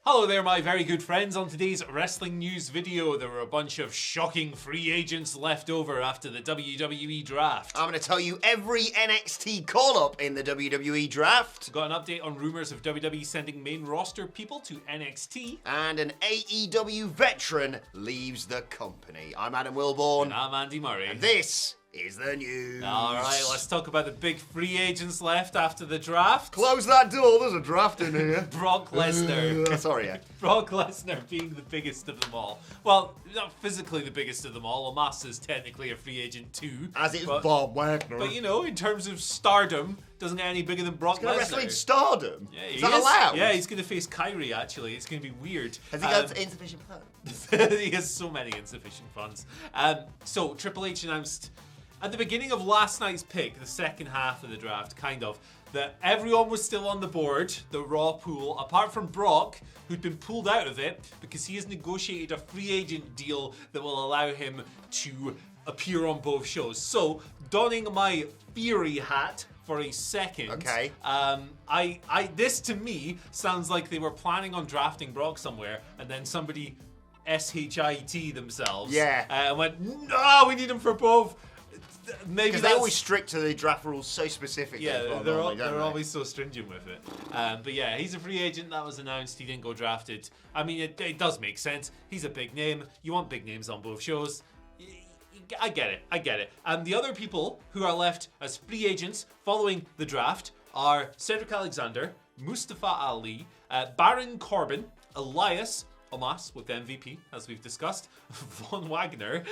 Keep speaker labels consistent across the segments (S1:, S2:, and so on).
S1: Hello there, my very good friends. On today's wrestling news video, there were a bunch of shocking free agents left over after the WWE draft.
S2: I'm going to tell you every NXT call-up in the WWE draft.
S1: Got an update on rumours of WWE sending main roster people to NXT.
S2: And an AEW veteran leaves the company. I'm Adam Wilborn.
S1: And I'm Andy Murray.
S2: And this is the news.
S1: Alright, let's talk about the big free agents left after the draft.
S2: Close that door, there's a draft in here.
S1: Brock Lesnar.
S2: Sorry, yeah.
S1: Brock Lesnar being the biggest of them all. Well, not physically the biggest of them all. Omos is technically a free agent too.
S2: As is Bob Wagner.
S1: But you know, in terms of stardom, doesn't get any bigger than Brock Lesnar.
S2: He's going to wrestle in stardom?
S1: Yeah,
S2: is that allowed?
S1: Yeah, he's going to face Kyrie actually. It's going to be weird.
S2: Has he got insufficient funds?
S1: He has so many insufficient funds. So Triple H announced at the beginning of last night's pick, the second half of the draft, kind of, that everyone was still on the board, the Raw pool, apart from Brock, who'd been pulled out of it because he has negotiated a free agent deal that will allow him to appear on both shows. So, donning my Fury hat for a second,
S2: okay.
S1: This to me sounds like they were planning on drafting Brock somewhere, and then somebody SHIT themselves, and went, no, we need him for both. Maybe
S2: because they always strict to the draft rules so specifically.
S1: Yeah, they're always so stringent with it. But yeah, he's a free agent. That was announced. He didn't go drafted. I mean, it does make sense. He's a big name. You want big names on both shows. I get it. And the other people who are left as free agents following the draft are Cedric Alexander, Mustafa Ali, Baron Corbin, Elias Omos with MVP, as we've discussed, Von Wagner,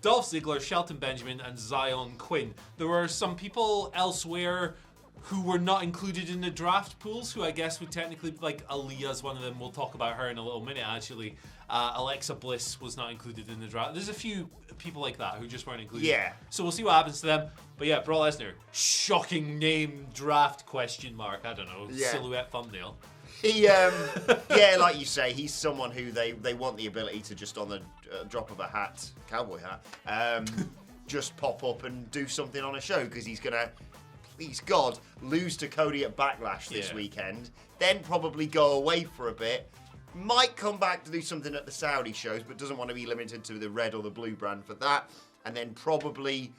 S1: Dolph Ziggler, Shelton Benjamin, and Zion Quinn. There were some people elsewhere who were not included in the draft pools, who I guess would technically, like Aaliyah's one of them. We'll talk about her in a little minute, actually. Alexa Bliss was not included in the draft. There's a few people like that who just weren't included.
S2: Yeah.
S1: So we'll see what happens to them. But yeah, Brock Lesnar, shocking name, draft, question mark, I don't know, silhouette thumbnail.
S2: He, yeah, like you say, he's someone who they want the ability to just on the drop of a hat, cowboy hat, just pop up and do something on a show because he's going to, please God, lose to Cody at Backlash this weekend, then probably go away for a bit, might come back to do something at the Saudi shows, but doesn't want to be limited to the red or the blue brand for that, and then probably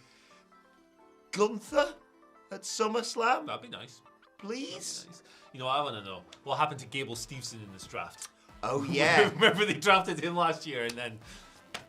S2: Gunther at SummerSlam.
S1: That'd be nice.
S2: Please?
S1: Nice. You know, I want to know what happened to Gable Steveson in this draft.
S2: Oh, yeah.
S1: Remember they drafted him last year and then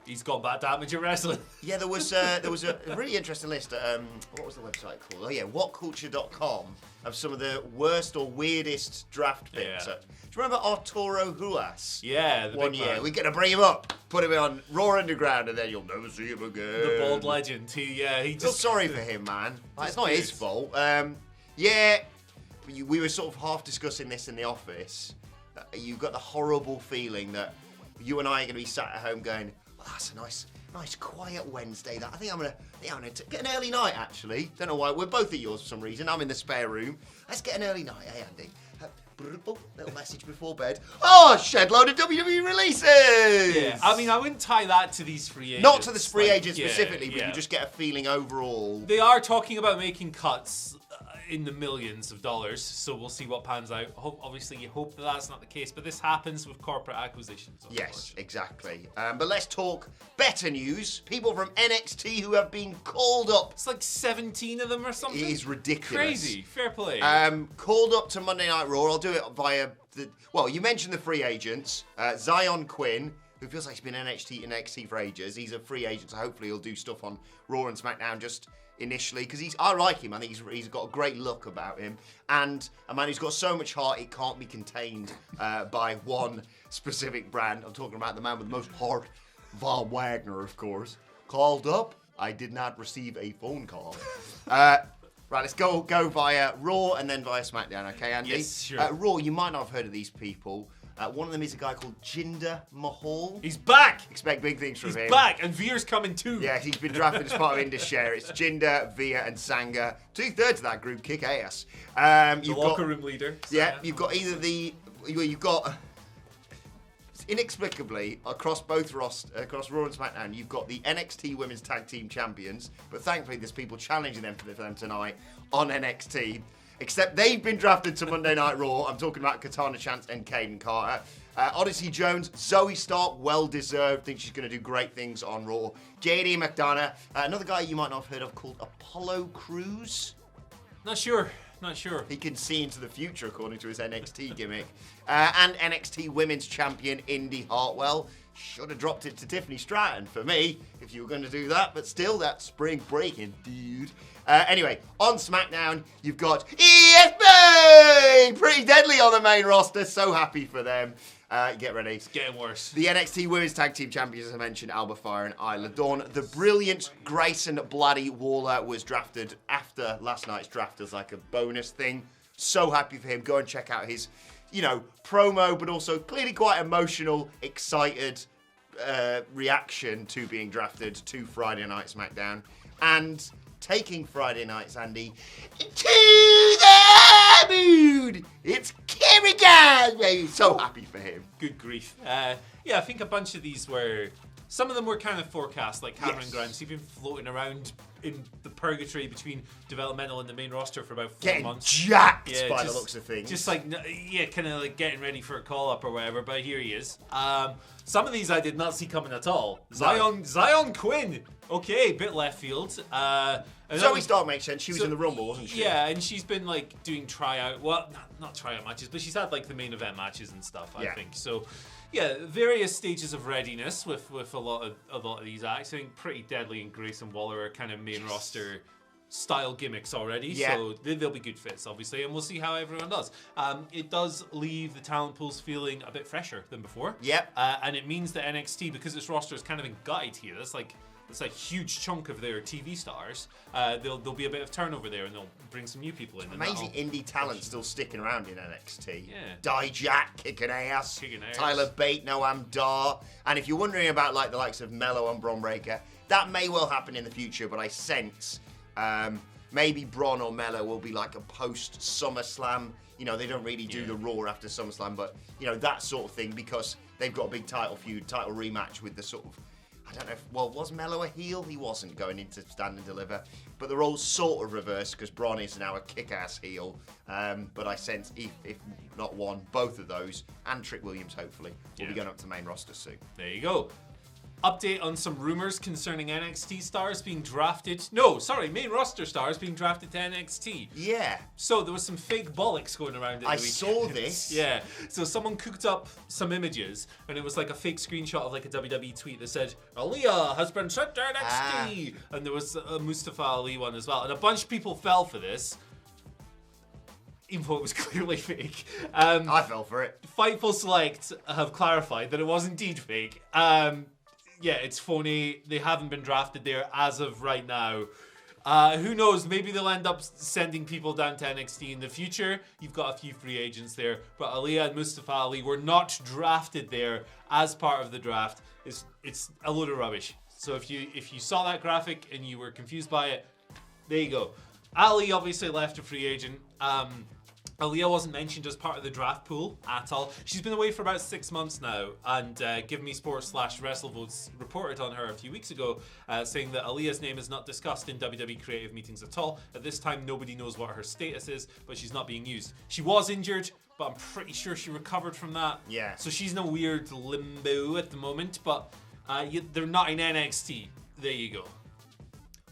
S1: he's gone back to amateur wrestling.
S2: Yeah, there was a really interesting list. What was the website called? Oh, yeah, WhatCulture.com of some of the worst or weirdest draft picks.
S1: Yeah.
S2: Do you remember Arturo Ruas?
S1: Yeah, the
S2: one
S1: big
S2: year.
S1: man.
S2: We're going to bring him up, put him on Raw Underground, and then you'll never see him again.
S1: The bald legend. He
S2: Feel
S1: just...
S2: sorry for him, man. Like, it's not his fault. Yeah. We were sort of half discussing this in the office. You got the horrible feeling that you and I are going to be sat at home going, well, that's a nice quiet Wednesday. That I think I'm gonna get an early night actually. Don't know why. We're both at yours for some reason. I'm in the spare room. Let's get an early night, hey Andy. Little message before bed. Oh, shed load of WWE releases.
S1: Yeah, I mean, I wouldn't tie that to these free agents.
S2: Not to the free agents specifically, but you just get a feeling overall.
S1: They are talking about making cuts in the millions of dollars, so we'll see what pans out. Obviously, you hope that that's not the case, but this happens with corporate acquisitions.
S2: Yes, exactly. But let's talk better news. People from NXT who have been called up.
S1: It's like 17 of them or something.
S2: It is ridiculous.
S1: Crazy. Fair play.
S2: Called up to Monday Night Raw. I'll do it via the... Well, you mentioned the free agents. Zion Quinn, who feels like he's been NXT for ages. He's a free agent, so hopefully he'll do stuff on Raw and SmackDown just initially, because I like him. I think he's got a great look about him, and a man who's got so much heart it can't be contained by one specific brand. I'm talking about the man with the most heart, Von Wagner, of course. Called up. I did not receive a phone call. Right, let's go via Raw and then via SmackDown, okay, Andy?
S1: Yes, sure.
S2: Raw, you might not have heard of these people. One of them is a guy called Jinder Mahal.
S1: He's back!
S2: Expect big things from him.
S1: He's back, and Veer's coming too.
S2: Yeah, he's been drafted as part of Indus Share. It's Jinder, Veer, and Sangha. 2/3 of that group kick ass.
S1: The locker room leader.
S2: Yeah, you've got either you've got inexplicably across both across Raw and SmackDown, you've got the NXT Women's Tag Team Champions, but thankfully there's people challenging them for them tonight on NXT. Except they've been drafted to Monday Night Raw. I'm talking about Katana Chance and Caden Carter. Odyssey Jones, Zoe Stark, well-deserved. Think she's going to do great things on Raw. JD McDonough, another guy you might not have heard of called Apollo Crews.
S1: Not sure.
S2: He can see into the future, according to his NXT gimmick. And NXT Women's Champion, Indy Hartwell. Should have dropped it to Tiffany Stratton for me, if you were going to do that. But still, that's spring breaking, dude. Anyway, on SmackDown, you've got ESP! Pretty deadly on the main roster. So happy for them. Get ready.
S1: It's getting worse.
S2: The NXT Women's Tag Team Champions, as I mentioned, Alba Fire and Isla Dawn. The brilliant Grayson Bloody Waller was drafted after last night's draft as like a bonus thing. So happy for him. Go and check out his, promo, but also clearly quite emotional, excited reaction to being drafted to Friday Night SmackDown. And taking Friday nights, Andy, to the moon. It's Kerrigan, baby. So happy for him.
S1: Good grief. I think a bunch of these were... Some of them were kind of forecast, like Cameron Grimes. He'd been floating around in the purgatory between developmental and the main roster for about 4 months.
S2: Jacked by the looks of things.
S1: Just kind of like getting ready for a call-up or whatever, but here he is. Some of these I did not see coming at all. Zion Quinn. Okay, bit left field.
S2: Zoe Stark makes sense. She was in the Rumble, wasn't she?
S1: Yeah, and she's been like doing tryout. Well, not tryout matches, but she's had like the main event matches and stuff. I think so. Yeah, various stages of readiness with a lot of these acts. I think Pretty Deadly and Grayson Waller are kind of main roster style gimmicks already, so they'll be good fits, obviously, and we'll see how everyone does. It does leave the talent pools feeling a bit fresher than before.
S2: Yep.
S1: And it means that NXT, because its roster is kind of been gutted here, it's a huge chunk of their TV stars. There'll be a bit of turnover there, and they'll bring some new people in.
S2: Amazing indie talent still sticking around in NXT.
S1: Yeah.
S2: Dijak kicking ass. Tyler Bate, Noam Dar. And if you're wondering about like the likes of Mello and Bron Breakker, that may well happen in the future, but I sense maybe Bron or Mello will be like a post SummerSlam. They don't really do the Raw after SummerSlam, but that sort of thing, because they've got a big title rematch with the sort of, I don't know if, was Mello a heel? He wasn't going into Stand and Deliver. But they're all sort of reversed because Bron is now a kick-ass heel. But I sense, if not one, both of those, and Trick Williams, hopefully, will be going up to main roster soon.
S1: There you go. Update on some rumors concerning NXT stars being drafted. Main roster stars being drafted to NXT.
S2: Yeah.
S1: So there was some fake bollocks going around.
S2: I saw this.
S1: Yeah. So someone cooked up some images, and it was like a fake screenshot of like a WWE tweet that said, Aaliyah has been sent to NXT. And there was a Mustafa Ali one as well. And a bunch of people fell for this. Even though it was clearly fake.
S2: I fell for it.
S1: Fightful Select have clarified that it was indeed fake. Yeah, it's phony. They haven't been drafted there as of right now. Who knows? Maybe they'll end up sending people down to NXT in the future. You've got a few free agents there. But Aaliyah and Mustafa Ali were not drafted there as part of the draft. It's a load of rubbish. So if you saw that graphic and you were confused by it, there you go. Ali obviously left a free agent. Aaliyah wasn't mentioned as part of the draft pool at all. She's been away for about 6 months now, and Give Me Sports / WrestleVotes reported on her a few weeks ago, saying that Aaliyah's name is not discussed in WWE creative meetings at all. At this time, nobody knows what her status is, but she's not being used. She was injured, but I'm pretty sure she recovered from that.
S2: Yeah.
S1: So she's in a weird limbo at the moment, but they're not in NXT. There you go.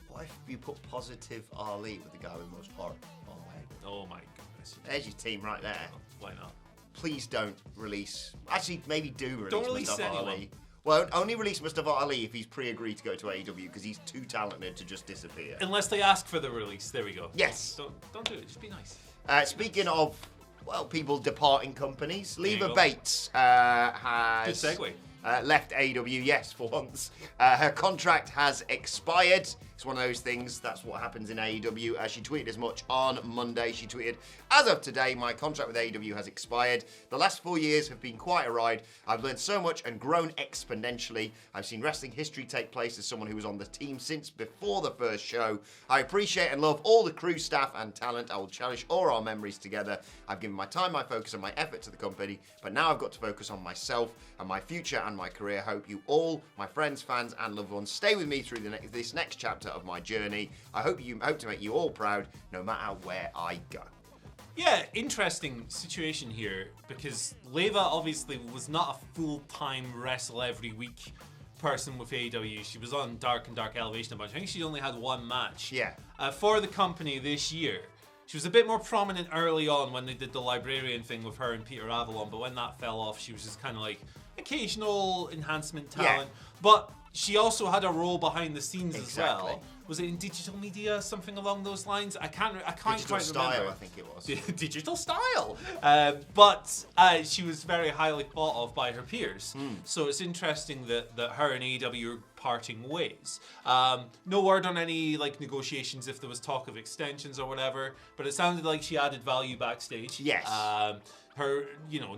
S2: What if you put positive Ali with the guy with the most horror?
S1: Oh my goodness.
S2: There's your team right there.
S1: Why not?
S2: Please don't release. Actually, maybe do release.
S1: Don't release
S2: Mustafa
S1: anyone.
S2: Ali. Well, only release Mustafa Ali if he's pre-agreed to go to AEW, because he's too talented to just disappear.
S1: Unless they ask for the release. There we go.
S2: Yes.
S1: Don't do it. Just be nice.
S2: Speaking of, people departing companies, Leva
S1: go.
S2: Bates has...
S1: Good segue.
S2: Left AEW, yes, for once. Her contract has expired. It's one of those things, that's what happens in AEW. She tweeted as much on Monday. She tweeted, as of today, my contract with AEW has expired. The last 4 years have been quite a ride. I've learned so much and grown exponentially. I've seen wrestling history take place as someone who was on the team since before the first show. I appreciate and love all the crew, staff, and talent. I will cherish all our memories together. I've given my time, my focus, and my effort to the company, but now I've got to focus on myself and my future and my career. I hope you all, my friends, fans, and loved ones, stay with me through this next chapter of my journey. I hope to make you all proud, no matter where I go.
S1: Yeah, interesting situation here because Leva obviously was not a full-time wrestle every week person with AEW. She was on Dark and Dark Elevation a bunch. I think she only had one match.
S2: Yeah.
S1: For the company this year. She was a bit more prominent early on when they did the librarian thing with her and Peter Avalon, but when that fell off, she was just kind of like occasional enhancement talent.
S2: Yeah.
S1: But she also had a role behind the scenes as well.
S2: Exactly.
S1: Was it in digital media, something along those lines? I can't
S2: Digital
S1: quite
S2: Style,
S1: remember.
S2: I think it was.
S1: Digital Style. But she was very highly thought of by her peers. So it's interesting that her and AEW are parting ways. No word on any like negotiations if there was talk of extensions or whatever, but it sounded like she added value backstage.
S2: Yes.
S1: Her,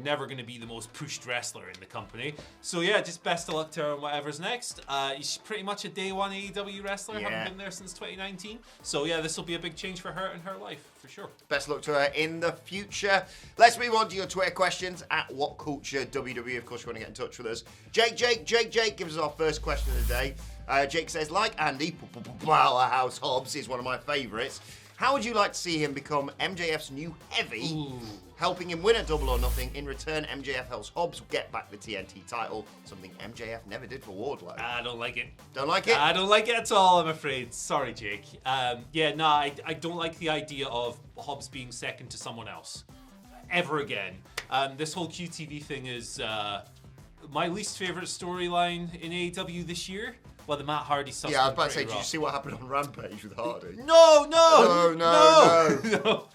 S1: never going to be the most pushed wrestler in the company. So yeah, just best of luck to her on whatever's next. She's pretty much a day one AEW wrestler,
S2: Yeah.
S1: haven't been there since 2019. So yeah, this will be a big change for her and her life, for sure.
S2: Best luck to her in the future. Let's move on to your Twitter questions at WhatCulture WWE. Of course, you want to get in touch with us. Jake gives us our first question of the day. Jake says, like Andy, Powerhouse Hobbs is one of my favourites. How would you like to see him become MJF's new heavy, helping him win a Double or Nothing? In return, MJF helps Hobbs get back the TNT title, something MJF never did for Wardlow.
S1: I don't like it.
S2: Don't like it?
S1: I don't like it at all, I'm afraid. Sorry, Jake. I don't like the idea of Hobbs being second to someone else. Ever again. This whole QTV thing is my least favourite storyline in AEW this year. Well, the Matt Hardy stuff.
S2: Yeah, I was about to say, did you see what happened on Rampage with Hardy?
S1: No.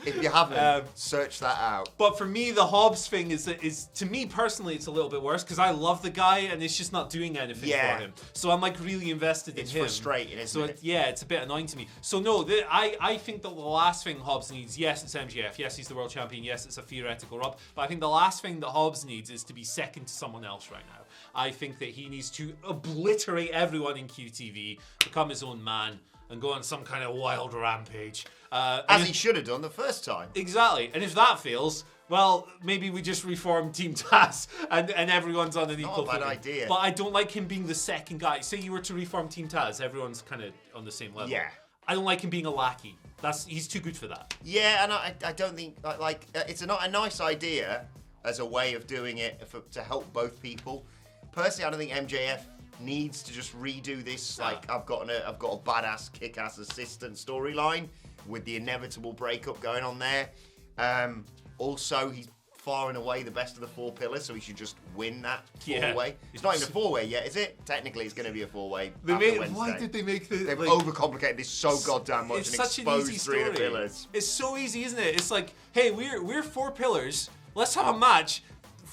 S2: If you haven't, search that out.
S1: But for me, the Hobbs thing is to me personally, it's a little bit worse because I love the guy and it's just not doing anything for him. So I'm like really invested in him.
S2: It's frustrating, isn't it?
S1: It's a bit annoying to me. So no, I think that the last thing Hobbs needs, yes, it's MJF, yes, he's the world champion, yes, it's a theoretical rub, but I think the last thing that Hobbs needs is to be second to someone else right now. I think that he needs to obliterate everyone in QTV, become his own man, and go on some kind of wild rampage.
S2: As he should have done the first time.
S1: Exactly. And if that fails, well, maybe we just reform Team Taz and everyone's on an equal
S2: Not a bad
S1: footing.
S2: idea.
S1: But I don't like him being the second guy. Say you were to reform Team Taz, everyone's kind of on the same level.
S2: Yeah.
S1: I don't like him being a lackey. He's too good for that.
S2: Yeah, and I don't think, it's a nice idea as a way of doing it to help both people. Personally, I don't think MJF needs to just redo this. Like, I've got a badass, kick-ass assistant storyline with the inevitable breakup going on there. Also, he's far and away the best of the four pillars, so he should just win that four-way. It's not even a four-way yet, is it? Technically, it's going to be a four-way.
S1: Why did they make the?
S2: They've overcomplicated this so goddamn much and
S1: such
S2: exposed
S1: an easy
S2: three of the
S1: story.
S2: pillars.
S1: It's so easy, isn't it? It's like, hey, we're four pillars. Let's have a match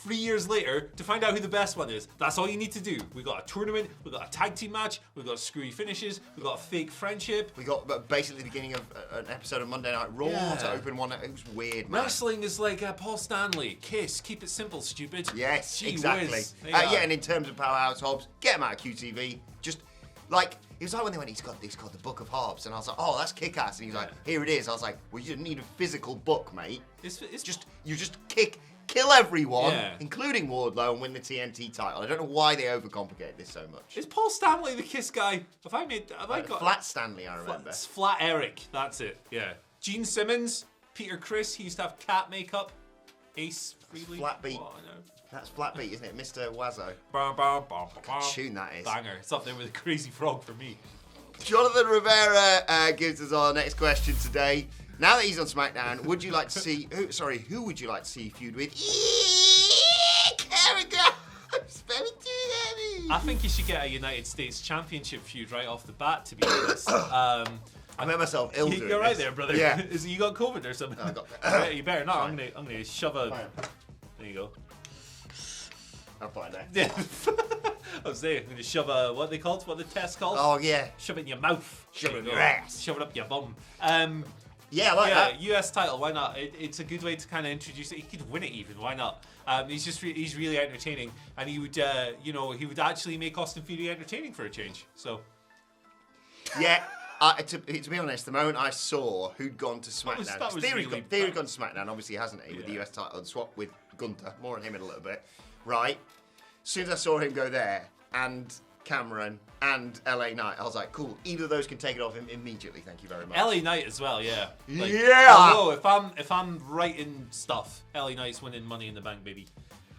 S1: 3 years later to find out who the best one is. That's all you need to do. We got a tournament, we got a tag team match, we got screwy finishes, we got a fake friendship.
S2: We got basically the beginning of an episode of Monday Night Raw to open one. It was weird, man.
S1: Wrestling is like Paul Stanley. Kiss, keep it simple, stupid.
S2: Yes,
S1: Gee
S2: exactly.
S1: whiz.
S2: And in terms of Powerhouse Hobbs, get him out of QTV. Just like, it was like when they went, he's got the Book of Hobbs, and I was like, oh, that's kick-ass. And he's like, here it is. I was like, well, you didn't need a physical book, mate. You just kill everyone, including Wardlow, and win the TNT title. I don't know why they overcomplicate this so much.
S1: Is Paul Stanley the Kiss guy? Have I got
S2: Flat Stanley? I remember.
S1: Flat Eric. That's it. Yeah. Gene Simmons, Peter Criss. He used to have cat makeup. Ace Frehley.
S2: Flat Beat.
S1: Oh, I know.
S2: That's Flat Beat, isn't it, Mr. Wazzo? Tune that is.
S1: Banger. It's up there with a Crazy Frog for me.
S2: Jonathan Rivera gives us our next question today. Now that he's on SmackDown, would you like to see who would you like to see feud with? Carragher! I'm very too heavy.
S1: I think you should get a United States Championship feud right off the bat, to be honest. I
S2: made myself ill doing
S1: You're right
S2: this.
S1: there, brother.
S2: Yeah.
S1: You got COVID or something?
S2: No, I got
S1: Yeah, you better not. I'm gonna shove a. There you go.
S2: I'll find out.
S1: Yeah. I was saying, I'm gonna shove a what the test called?
S2: Oh yeah.
S1: Shove it in your mouth.
S2: Shove it in
S1: There you
S2: your
S1: go.
S2: ass.
S1: Shove it up your bum.
S2: Yeah, I like that.
S1: US title, why not? It's a good way to kind of introduce it. He could win it even, why not? He's really entertaining, and he would he would actually make Austin Theory entertaining for a change. So
S2: Yeah. To be honest, the moment I saw who'd gone to SmackDown,
S1: that was
S2: Theory's
S1: really
S2: gone to SmackDown, obviously hasn't he, with the US title and swap with Gunther. More on him in a little bit. Right. As soon as I saw him go there, and Cameron, and LA Knight. I was like, cool. Either of those can take it off him immediately. Thank you very much.
S1: LA Knight as well, yeah. Like,
S2: yeah.
S1: Although if I'm writing stuff, LA Knight's winning Money in the Bank, baby,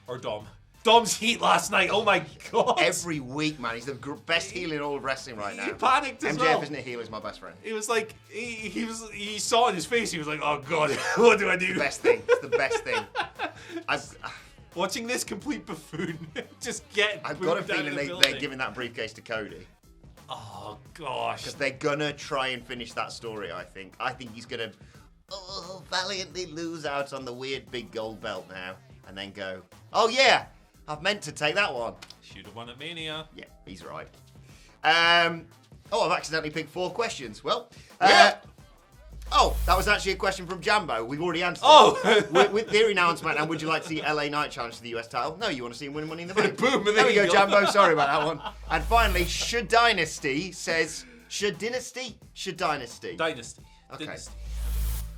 S1: or Dom. Dom's heat last night. Oh my god!
S2: Every week, man. He's the best heel in all of wrestling right now.
S1: He panicked as
S2: MJF
S1: well.
S2: isn't a heel. He's my best friend.
S1: He was like, he saw in his face. He was like, oh god, what do I do?
S2: The best thing. It's the best thing.
S1: Watching this complete buffoon just get.
S2: I've got a
S1: moved out
S2: feeling
S1: of the
S2: they're giving that briefcase to Cody.
S1: Oh gosh.
S2: Because they're gonna try and finish that story. I think he's gonna valiantly lose out on the weird big gold belt now, and then go, oh yeah, I've meant to take that one.
S1: Should have won at Mania.
S2: Yeah, he's right. I've accidentally picked 4 questions. Well,
S1: Yeah.
S2: Oh, that was actually a question from Jambo. We've already answered it. With Theory now on SmackDown, would you like to see LA Knight challenge to the US title? No, you want to see him win Money in the Bank.
S1: Boom,
S2: there we go, Jambo. Sorry about that one. And finally, Should Dynasty says, Should Dynasty? Should Dynasty.
S1: Dynasty.
S2: Okay.
S1: Dynasty.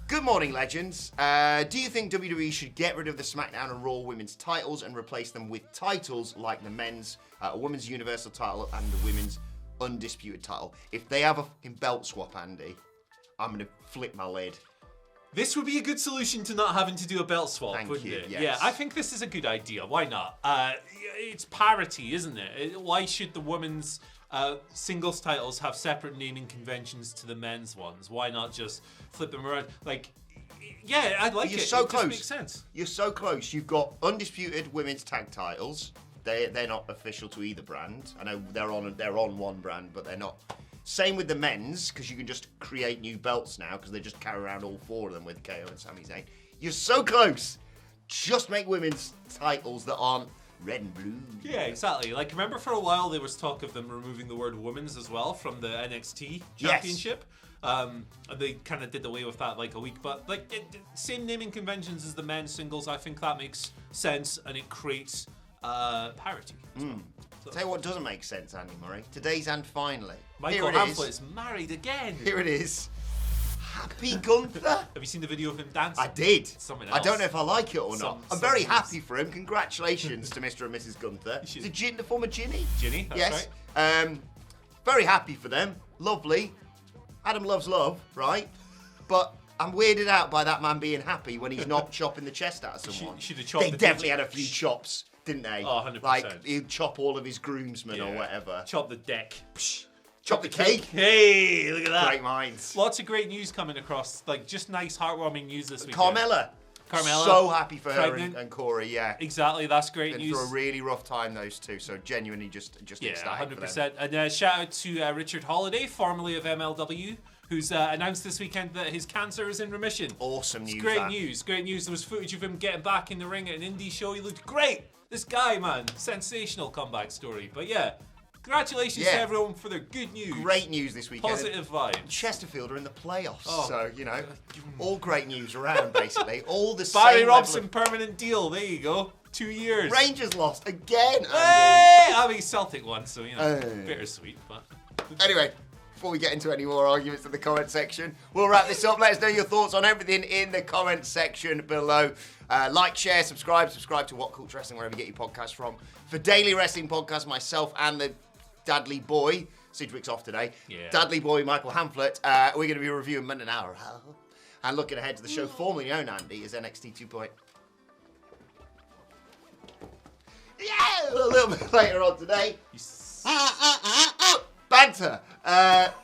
S2: Good morning, legends. Do you think WWE should get rid of the SmackDown and Raw women's titles and replace them with titles like the men's, women's Universal title and the women's Undisputed title? If they have a fucking belt swap, Andy, I'm going to flip my lid.
S1: This would be a good solution to not having to do a belt swap, wouldn't it?
S2: Yes.
S1: Yeah, I think this is a good idea. Why not? It's parity, isn't it? Why should the women's singles titles have separate naming conventions to the men's ones? Why not just flip them around? Like, yeah, I'd like it.
S2: You're so
S1: it
S2: close.
S1: Just makes sense.
S2: You're so close. You've got Undisputed women's tag titles. They're not official to either brand. I know they're on one brand, but they're not. Same with the men's, because you can just create new belts now, because they just carry around all 4 of them with KO and Sami Zayn. You're so close. Just make women's titles that aren't red and blue.
S1: Yeah, exactly. Like, remember for a while there was talk of them removing the word women's as well from the NXT championship? Yes. They kind of did away with that like a week, but like same naming conventions as the men's singles. I think that makes sense, and it creates parity. So.
S2: Tell you what doesn't make sense, Andy Murray. Today's and finally.
S1: Michael Hamflett is married again.
S2: Here it is. Happy Gunther.
S1: Have you seen the video of him dancing?
S2: I did.
S1: Something else.
S2: I don't know if I like it or not. I'm very happy for him. Congratulations to Mr. and Mrs. Gunther. Is it the former Ginny?
S1: Ginny, that's
S2: yes.
S1: right.
S2: Very happy for them. Lovely. Adam loves love, right? But I'm weirded out by that man being happy when he's not chopping the chest out of someone.
S1: They
S2: definitely had a few chops, didn't they?
S1: Oh, 100%.
S2: Like, he'd chop all of his groomsmen or whatever.
S1: Chop the deck.
S2: Chop the cake.
S1: Hey, look at that.
S2: Great minds.
S1: Lots of great news coming across. Like, just nice, heartwarming news this week.
S2: Carmella. So happy for her and Corey, yeah.
S1: Exactly, that's great news.
S2: Been through a really rough time, those two, so genuinely just ecstatic
S1: 100%. And shout out to Richard Holiday, formerly of MLW, who's announced this weekend that his cancer is in remission.
S2: Awesome news.
S1: It's great news, great news. There was footage of him getting back in the ring at an indie show. He looked great. This guy, man, sensational comeback story. But yeah, congratulations to everyone for their good news.
S2: Great news this weekend.
S1: Positive vibes.
S2: Chesterfield are in the playoffs, so, all great news around, basically. All the
S1: Barry
S2: same
S1: Robson, permanent deal. There you go. 2 years.
S2: Rangers lost again,
S1: Hey! I mean, Celtic won, so, bittersweet. But
S2: anyway, before we get into any more arguments in the comment section, we'll wrap this up. Let us know your thoughts on everything in the comment section below. Like, share, subscribe to WhatCulture Wrestling, wherever you get your podcasts from. For daily wrestling podcasts, myself and the Dudley boy, Sidgwick's off today, Dudley boy Michael Hamflett, we're going to be reviewing Monday Night Raw and looking ahead to the show formerly known, Andy, as NXT 2.0. Yeah, a little bit later on today. Banter.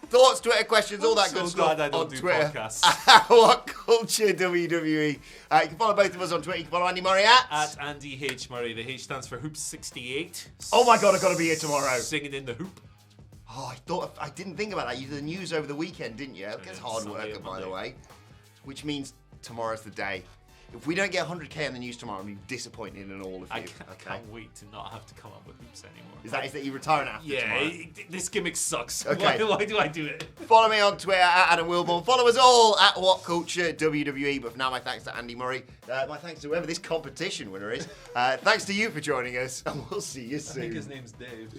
S2: Thoughts, Twitter questions, all that good stuff
S1: I don't
S2: on
S1: do
S2: Twitter.
S1: podcasts.
S2: WhatCulture WWE. You can follow both of us on Twitter. You can follow Andy Murray
S1: at Andy H. Murray. The H stands for Hoops68.
S2: Oh my God, I've got to be here tomorrow.
S1: Singing in the hoop.
S2: Oh, I didn't think about that. You did the news over the weekend, didn't you? That's hard work, by the way. Which means tomorrow's the day. If we don't get 100k on the news tomorrow, I'll be disappointed in all of you.
S1: I can't wait to not have to come up with hoops anymore.
S2: Is that you retiring after tomorrow?
S1: Yeah, this gimmick sucks.
S2: Okay.
S1: Why do I do it?
S2: Follow me on Twitter at Adam Wilborn. Follow us all at WhatCulture WWE. But for now, my thanks to Andy Murray. My thanks to whoever this competition winner is. Thanks to you for joining us, and we'll see you soon.
S1: I think his name's Dave.